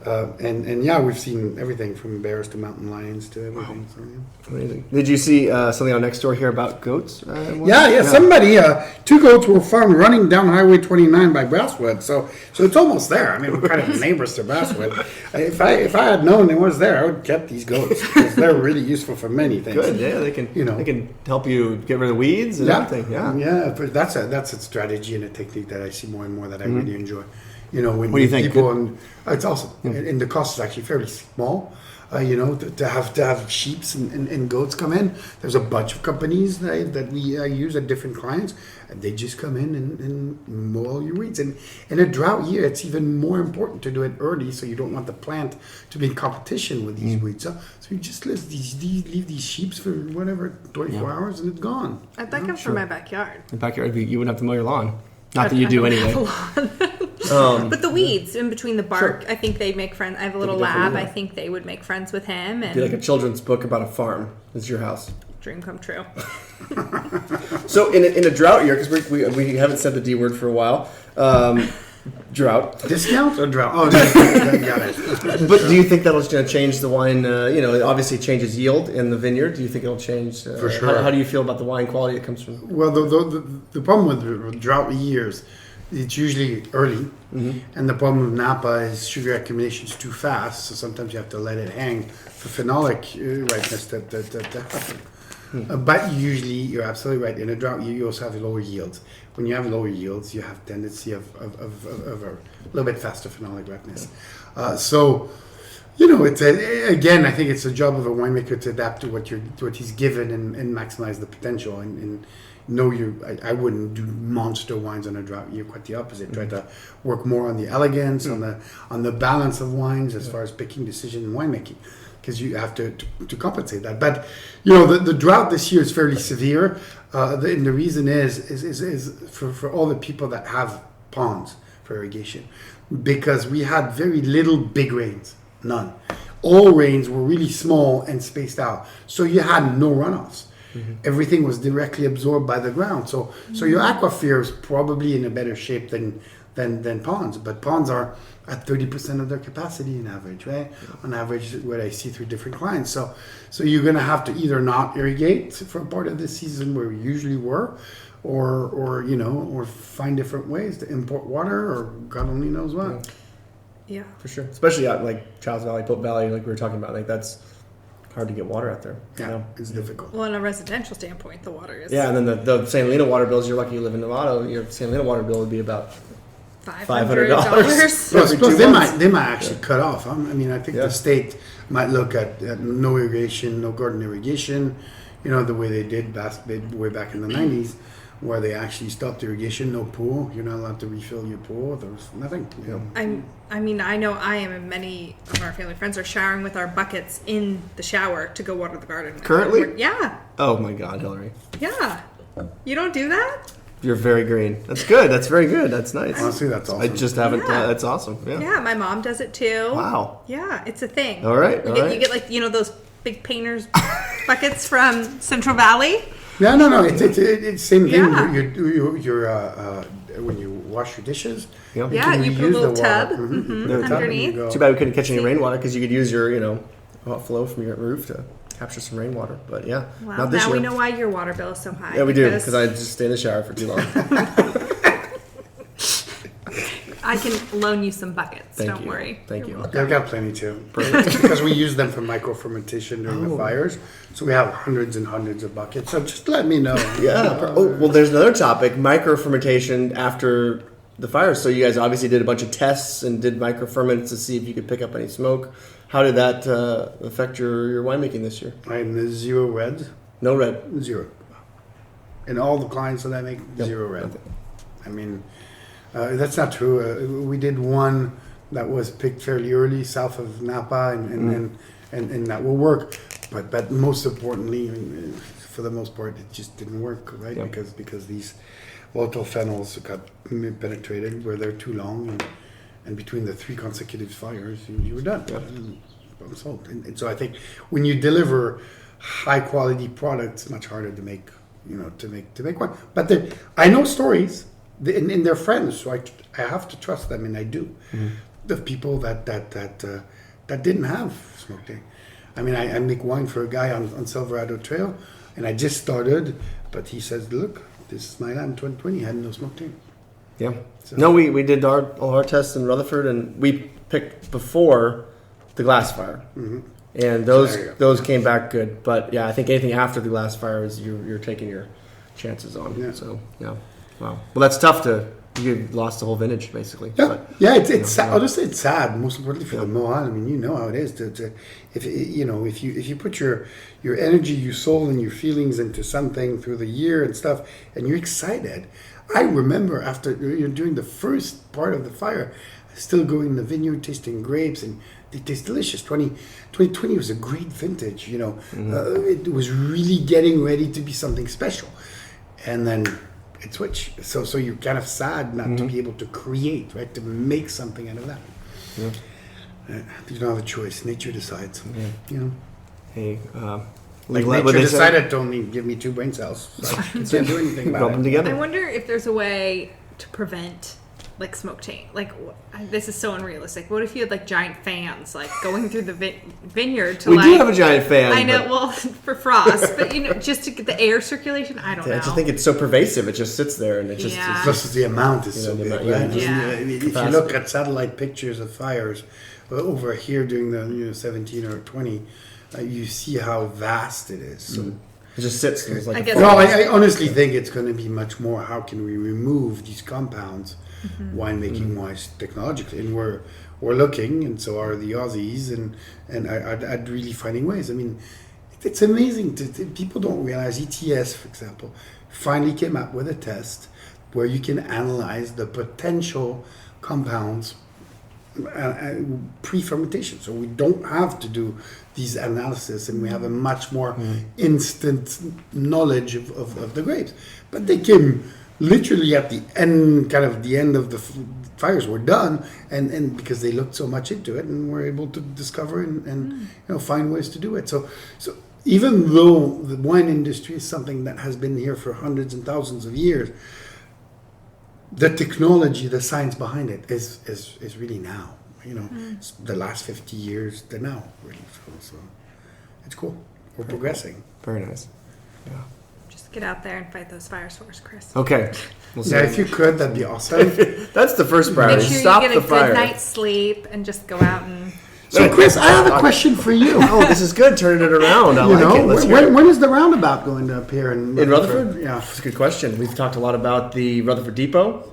And yeah, we've seen everything from bears to mountain lions to everything. So, yeah. Amazing. Did you see something on next door here about goats? Yeah. Somebody, 2 goats were found running down Highway 29 by Basswood. So it's almost there. I mean, we're kind of neighbors to Basswood. If I had known it was there, I would have kept these goats because they're really useful for many things. Good. Yeah, they can. They can help you get rid of weeds and everything. Yeah. But that's a strategy and a technique that I see more and more that I really enjoy. When what do you think? People it's awesome, and the cost is actually fairly small. To have sheep and goats come in. There's a bunch of companies that we use at different clients, and they just come in and mow all your weeds. And in a drought year, it's even more important to do it early, so you don't want the plant to be in competition with these weeds. So you just leave these sheep for whatever 24 hours, and it's gone. I'd like them for my backyard. In backyard, you wouldn't have to mow your lawn. Not that you do anyway. But the weeds in between the bark, I think they make friends. I have a little lab. I think they would make friends with him. And be like a children's book about a farm. It's your house. Dream come true. So in a drought year, because we haven't said the D word for a while, drought. Discount or drought? Oh, got it. But do you think that'll change the wine? It obviously changes yield in the vineyard. Do you think it'll change? For sure. How do you feel about the wine quality that comes from? Well, the problem with drought years, it's usually early, and the problem with Napa is sugar accumulation is too fast. So sometimes you have to let it hang for phenolic ripeness to happen. But usually, you're absolutely right. In a drought year, you also have lower yields. When you have lower yields, you have tendency of a little bit faster phenolic ripeness. It's again, I think it's the job of a winemaker to adapt to what he's given and maximize the potential. And I wouldn't do monster wines on a drought year. Quite the opposite. Try to work more on the elegance, on the balance of wines as far as picking decision and winemaking, because you have to compensate that. But the drought this year is fairly severe, and the reason is for all the people that have ponds for irrigation, because we had very little big rains, none. All rains were really small and spaced out, so you had no runoffs. Everything was directly absorbed by the ground, so your aquifer is probably in a better shape than ponds. But ponds are at 30% of their capacity on average, right? On average, what I see through different clients. So you're going to have to either not irrigate for part of the season where we usually were, or find different ways to import water, or God only knows what. Yeah, for sure. Especially out like Charles Valley, Pope Valley, like we were talking about. Like that's hard to get water out there. Yeah, it's difficult. Well, on a residential standpoint, the water is. Yeah, and then the St. Helena water bills. You're lucky you live in Nevada. Your St. Helena water bill would be about $500. Plus, they might actually cut off. I mean, I think the state might look at no irrigation, no garden irrigation. The way they did way back in the 90s, where they actually stopped irrigation, no pool. You're not allowed to refill your pool. There was nothing. I know I am, and many of our family friends are showering with our buckets in the shower to go water the garden. Currently? Yeah. Oh my God, Hillary. Yeah. You don't do that? You're very green. That's good. That's very good. That's nice. Honestly, that's awesome. I just haven't. That's awesome. Yeah. Yeah, my mom does it too. Wow. Yeah, it's a thing. All right. You get like those big painters buckets from Central Valley. No. It's same thing. Yeah. You're when you wash your dishes. Yeah, you put a little tub underneath. Too bad we couldn't catch any rainwater, because you could use your hot flow from your roof to capture some rainwater. But yeah, well, not this now year. We know why your water bill is so high. Yeah, we do, because I just stay in the shower for too long. I can loan you some buckets. Don't worry. Thank you. Yeah, I've got plenty too. Because we use them for micro fermentation during the fires. So we have hundreds and hundreds of buckets. So just let me know. Yeah. Well, there's another topic, micro fermentation after the fires. So you guys obviously did a bunch of tests and did micro ferments to see if you could pick up any smoke. How did that affect your winemaking this year? I'm 0 red. No red. 0. And all the clients that I make, 0 red. Okay. I mean, that's not true. We did one that was picked fairly early south of Napa, and that will work. But most importantly, for the most part, it just didn't work, right? Yeah. Because these volatile phenols got penetrated where they're too long, and between the 3 consecutive fires, you were done. Yeah. I'm sold. And so I think when you deliver high quality products, it's much harder to make one. But I know stories. And they're friends, so I have to trust them, and I do. of people that didn't have smoked tank. I mean, I make wine for a guy on Silverado Trail, and I just started, but he says, look, this is my land 2020, had no smoke tank. Yeah. So- No, we did all our tests in Rutherford, and we picked before the glass fire. Mm-hmm. And There you go. those came back good. But yeah, I think anything after the glass fire is you're taking your chances on. Yeah. So yeah. Wow. Well, that's tough you lost the whole vintage basically. Yeah, But, it's sad. yeah. Honestly, it's sad. Most importantly for the morale. I mean, you know how it is. If you put your energy, your soul, and your feelings into something through the year and stuff, and you're excited. I remember after during the first part of the fire, still going in the vineyard, tasting grapes, and they taste delicious. 2020 was a great vintage. It was really getting ready to be something special, and then it switched. So you're kind of sad not to be able to create, right? To make something out of that. Yeah. You don't have a choice. Nature decides. Yeah. You know, Hey, like what nature they say? decided to only give me 2 brain cells. So I can't do anything Rub about them it. together. I wonder if there's a way to prevent like smoke taint. Like this is so unrealistic. What if you had like giant fans like going through the vineyard to We like? do have a giant fan. I know. but Well, for frost, but just to get the air circulation. I don't know. I just think it's so pervasive. It just sits there and it just. Yeah. It's Plus, the amount is so the big, amount- right? yeah. I mean, if you Capacity. look at satellite pictures of fires over here during the 17 or 20, you see how vast it is. So, It just sits. It's like I a guess- well, I honestly think it's going to be much more. How can we remove these compounds, winemaking wise, technologically? And we're looking, and so are the Aussies, and I'd really finding ways. I mean, it's amazing. People don't realize ETS, for example, finally came up with a test where you can analyze the potential compounds pre-fermentation. So we don't have to do these analysis, and we have a much more instant knowledge of the grapes. But they came literally at the end, kind of the end of the fires were done, and because they looked so much into it, and were able to discover and find ways to do it. So even though the wine industry is something that has been here for hundreds and thousands of years, the technology, the science behind it is really now. It's the last 50 years to now, really. So it's cool. We're progressing. Very nice. Yeah. Just get out there and fight those fires for us, Chris. Okay. We'll see. Yeah, if you could, that'd be awesome. That's the first Make priority. sure Stop you get the a good fire. night's sleep and just go out and. So, Chris, I have a question for you. Oh, this is good. Turning it around. I like it. Let's hear it. when is the roundabout going to appear in Rutherford? Yeah. That's a good question. We've talked a lot about the Rutherford Depot.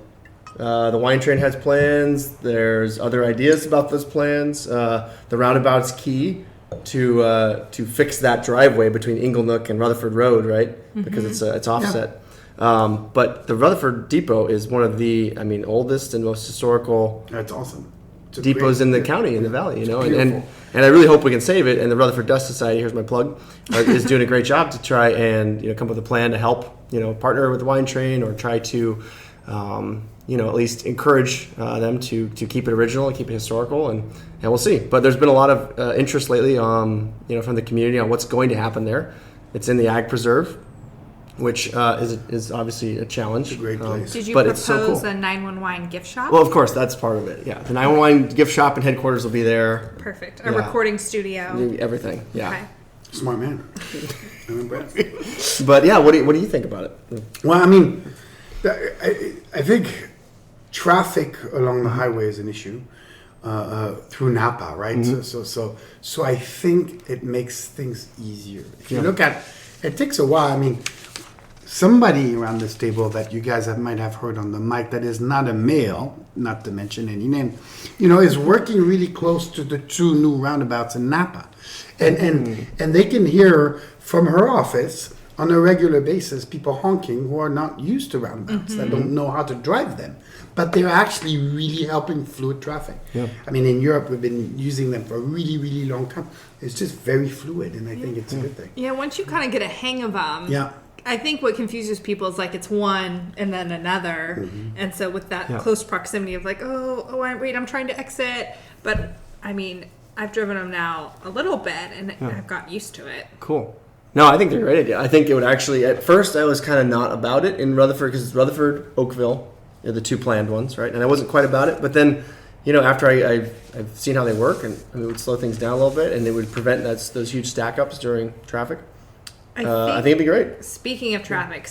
The wine train has plans. There's other ideas about those plans. The roundabout's key to fix that driveway between Inglenook and Rutherford Road, right? Because it's offset. But the Rutherford Depot is one of the oldest and most historical That's awesome. It's a depots great- in the county, in the valley, and beautiful. I really hope we can save it. And the Rutherford Dust Society, here's my plug, is doing a great job to try and come up with a plan to help partner with the wine train, or try to at least encourage them to keep it original and keep it historical, and we'll see. But there's been a lot of interest lately from the community on what's going to happen there. It's in the Ag Preserve, which is obviously a challenge. It's a great place. Did you But propose it's so cool. a 911 wine gift shop? Well, of course, that's part of it. Yeah, the 911 gift shop and headquarters will be there. Perfect. A Yeah. recording studio. Everything. Yeah. Okay. Smart man. I'm impressed. But yeah, what do you think about it? Well, I mean, I think traffic along the highway is an issue through Napa, right? So I think it makes things easier. If you look at, it takes a while. I mean, somebody around this table that you guys might have heard on the mic that is not a male, not to mention any name, is working really close to the 2 new roundabouts in Napa, and they can hear from her office on a regular basis people honking who are not used to roundabouts, that don't know how to drive them, but they're actually really helping fluid traffic. Yeah. I mean, in Europe we've been using them for a really, really long time. It's just very fluid, and I think it's a good thing. Yeah, once you kind of get a hang of them. Yeah. I think what confuses people is like it's one and then another, and so with that close proximity of like, wait, I'm trying to exit, but I mean, I've driven them now a little bit, and I've gotten used to it. Cool. No, I think they're a great idea. I think it would actually, at first I was kind of not about it in Rutherford, because it's Rutherford, Oakville, the 2 planned ones, right? And I wasn't quite about it, but then, after I've seen how they work, and it would slow things down a little bit, and it would prevent those huge stack ups during traffic. I think it'd be great. Speaking of traffic,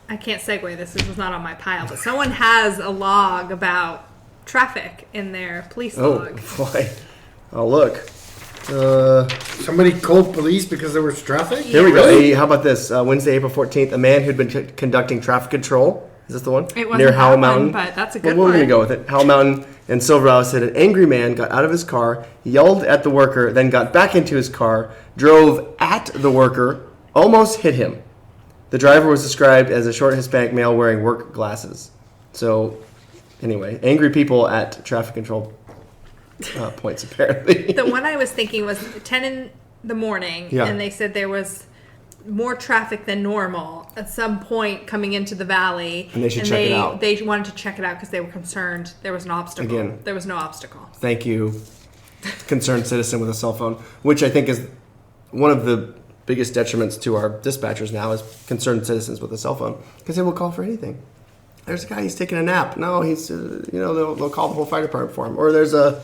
I can't segue this was not on my pile, but someone has a log about traffic in their police log. Oh, boy. Oh, look. Somebody called police because there was traffic? Here we go. Hey, how about this? Wednesday, April 14th, a man who'd been conducting traffic control. Is this the one? It wasn't near Howell that Mountain. one, but that's a good We're one. going to go with it. Howell Mountain and Silver Isle said an angry man got out of his car, yelled at the worker, then got back into his car, drove at the worker, almost hit him. The driver was described as a short Hispanic male wearing work glasses. So, anyway, angry people at traffic control points, apparently. The one I was thinking was 10 in the morning, and they said there was more traffic than normal at some point coming into the valley. And they should check it out. They wanted to check it out because they were concerned there was an obstacle. Again. There was no obstacle. Thank you, concerned citizen with a cell phone, which I think is one of the biggest detriments to our dispatchers now is concerned citizens with a cell phone, because they will call for anything. There's a guy, he's taking a nap. No, he's, they'll call the whole fire department for him. Or there's a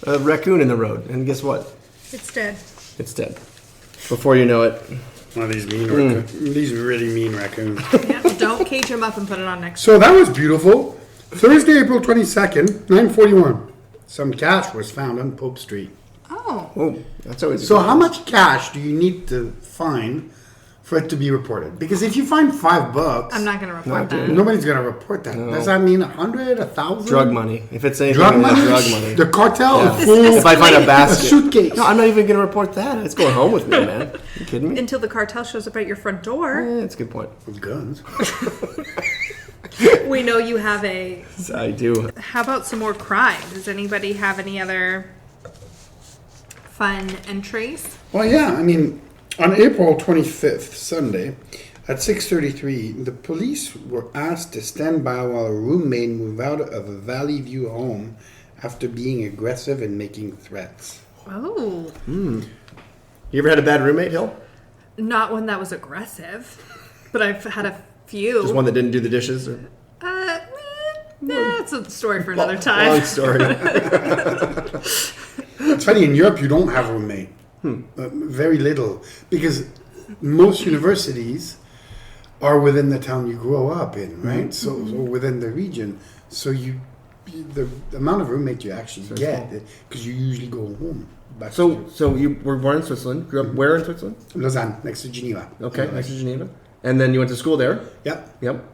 raccoon in the road, and guess what? It's dead. It's dead. Before you know it. One of these these really mean raccoons. Yeah, don't cage him up and put it on next. So that was beautiful. Thursday, April 22nd, 9:41. Some cash was found on Pope Street. Oh, that's always. So how much cash do you need to find for it to be reported? Because if you find $5, I'm not going to report that. Nobody's going to report that. No. Does that mean 100, 1,000? Drug money. If it's anything Drug money? drug money. The cartel? Yeah. Full If I find a basket. A suitcase. No, I'm not even going to report that. It's going home with me, man. Are you kidding me? Until the cartel shows up at your front door. That's a good point. With guns. We know you have a... I do. How about some more crime? Does anybody have any other fun entries? Well, yeah. I mean, on April 25th, Sunday, at 6:33, the police were asked to stand by while a roommate moved out of a Valley View home after being aggressive and making threats. Oh. You ever had a bad roommate, Hill? Not one that was aggressive, but I've had a few. Just one that didn't do the dishes? Or? That's a story for another time. Long story. It's funny, in Europe, you don't have a roommate. Very little. Because most universities are within the town you grow up in, right? So within the region. So the amount of roommate you actually get, because you usually go home. Back to So you were born in Switzerland. Grew up where in Switzerland? Lausanne, next to Geneva. Okay, next to Geneva. And then you went to school there? Yep. Yep.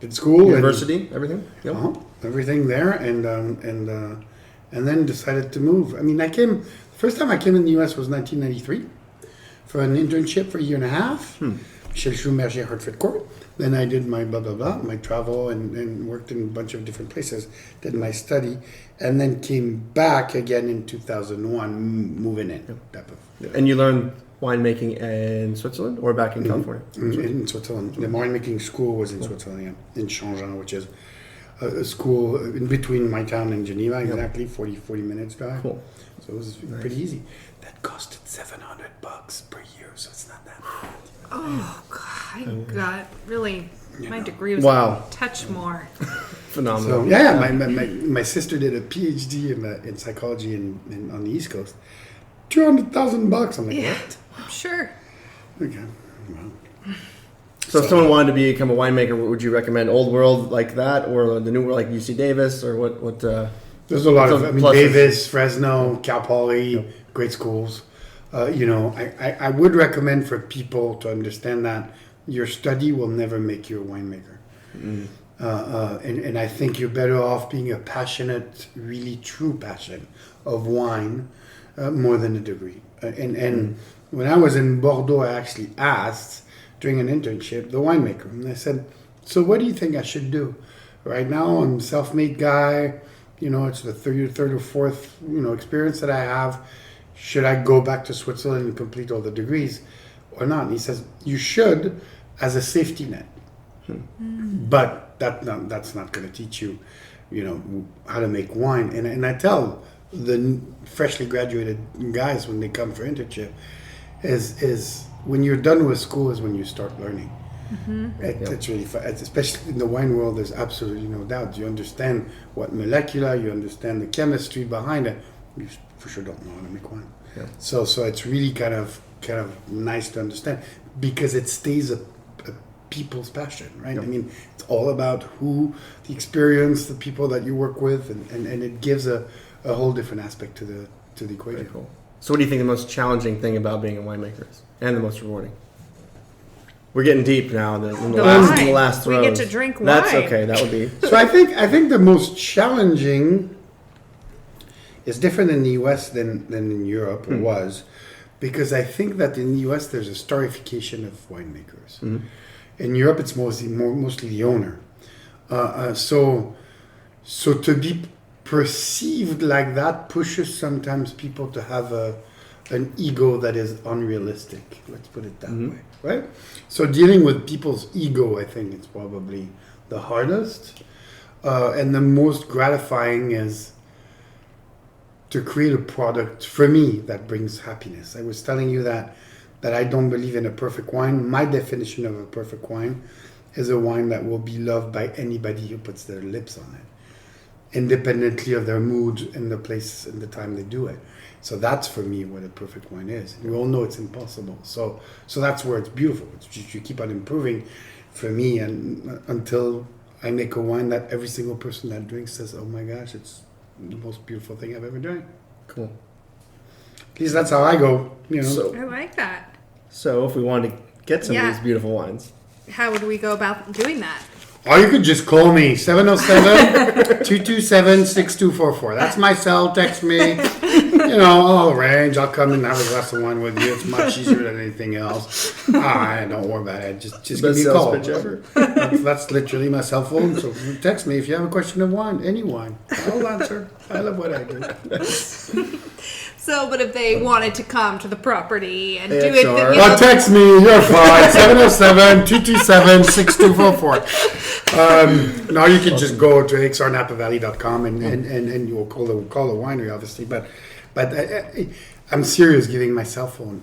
Did school. University, everything? Yep. Everything there, and then decided to move. I mean, the first time I came in the U.S. was 1993 for an internship for a year and a half. Michel Schumacher, Hartford Court. Then I did my my travel and worked in a bunch of different places, did my study, and then came back again in 2001, moving in. Type of. And you learned winemaking in Switzerland or back in California? In Switzerland. The winemaking school was in Switzerland, in Changin, which is a school in between my town and Geneva, exactly 40 minutes drive. Cool. So it was pretty easy. That costed $700 per year, so it's not that bad. Oh, God. I got really... My degree was Wow. a touch more. Phenomenal. So, my sister did a PhD in psychology on the East Coast. $200,000. I'm like, what? I'm sure. Okay. Well. So if someone wanted to become a winemaker, what would you recommend? Old World like that, or the New World like UC Davis, or what? There's a lot of pluses? Davis, Fresno, Cal Poly, great schools. I would recommend for people to understand that your study will never make you a winemaker. And I think you're better off being a passionate, really true passion of wine more than a degree. And when I was in Bordeaux, I actually asked during an internship the winemaker, and I said, "So what do you think I should do? Right now, I'm a self-made guy. It's the third or fourth experience that I have. Should I go back to Switzerland and complete all the degrees or not?" And he says, "You should, as a safety net, but that's not going to teach you, how to make wine." And I tell the freshly graduated guys when they come for internship is when you're done with school is when you start learning. It's really fun, especially in the wine world. There's absolutely no doubt. You understand what molecular, you understand the chemistry behind it. You for sure don't know how to make wine. Yeah. So it's really kind of nice to understand because it stays a people's passion, right? Yep. I mean, it's all about the experience, the people that you work with, and it gives a whole different aspect to the equation. Very cool. So what do you think the most challenging thing about being a winemaker is, and the most rewarding? We're getting deep now in the last We throws. get to drink wine. That's okay. That would be. So I think the most challenging is different in the U.S. than in Europe, or was, because I think that in the U.S. there's a starification of winemakers. Mm-hmm. In Europe, it's mostly the owner. So to be perceived like that pushes sometimes people to have an ego that is unrealistic. Let's put it that way, right? So dealing with people's ego, I think, is probably the hardest, and the most gratifying is to create a product for me that brings happiness. I was telling you that I don't believe in a perfect wine. My definition of a perfect wine is a wine that will be loved by anybody who puts their lips on it, independently of their mood and the place and the time they do it. So that's for me what a perfect wine is. We all know it's impossible. So that's where it's beautiful. It's just you keep on improving for me, and until I make a wine that every single person that drinks says, "Oh my gosh, it's the most beautiful thing I've ever drank." Cool. At least that's how I go. You know. I like that. So if we wanted to get some of Yeah. these beautiful wines, How would we go about doing that? Or you could just call me, 707-227-6244. That's my cell. Text me. I'll arrange. I'll come and have a glass of wine with you. It's much easier than anything else. Don't worry about it. Just give Best me a sales call. pitch ever. That's literally my cell phone. So text me if you have a question of wine, any wine. I'll answer. I love what I do. So, but if they wanted to come to the property and do AXR. it, Text me. You're fine. 707-227-6244. Now you can just go to xrnapavalley.com and you'll call the winery, obviously. But I'm serious giving my cell phone.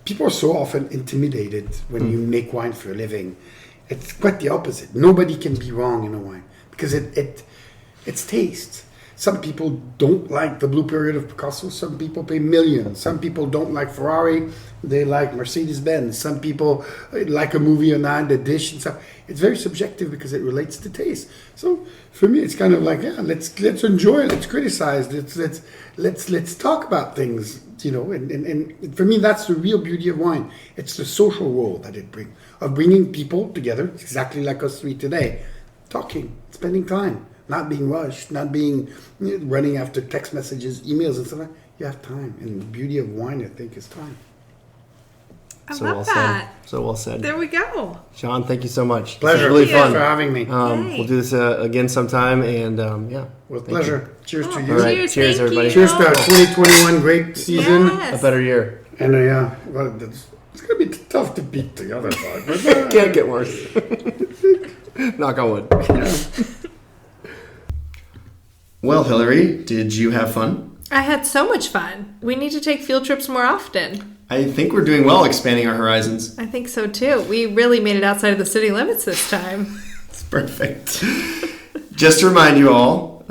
People are so often intimidated when you make wine for a living. It's quite the opposite. Nobody can be wrong in a wine because it's taste. Some people don't like the Blue Period of Picasso. Some people pay millions. Some people don't like Ferrari. They like Mercedes-Benz. Some people like a movie or not, the dish and stuff. It's very subjective because it relates to taste. So for me, it's kind of like, let's enjoy. Let's criticize. Let's talk about things. And for me, that's the real beauty of wine. It's the social role that it brings, of bringing people together, exactly like us three today, talking, spending time. Not being rushed, not being running after text messages, emails, and stuff like that. You have time. And the beauty of wine, I think, is time. I so love well that. said. So well said. There we go. Sean, thank you so much. Pleasure. This was really Thank fun. Thanks for having me. Yay. We'll do this again sometime, and With thank pleasure. Cheers to you. All right. Cheers, Cheers, thank everybody. you. Cheers to our 2021 grape season. Yes. a better year. And it's going to be tough to beat the other side. But, Can't get worse. Knock on wood. Well, Hillary, did you have fun? I had so much fun. We need to take field trips more often. I think we're doing well expanding our horizons. I think so too. We really made it outside of the city limits this time. It's perfect. Just to remind you all,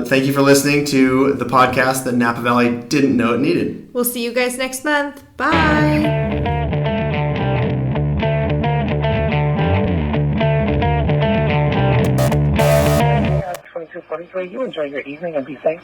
thank you for listening to the podcast that Napa Valley didn't know it needed. We'll see you guys next month. Bye. 2243, you enjoy your evening and be safe.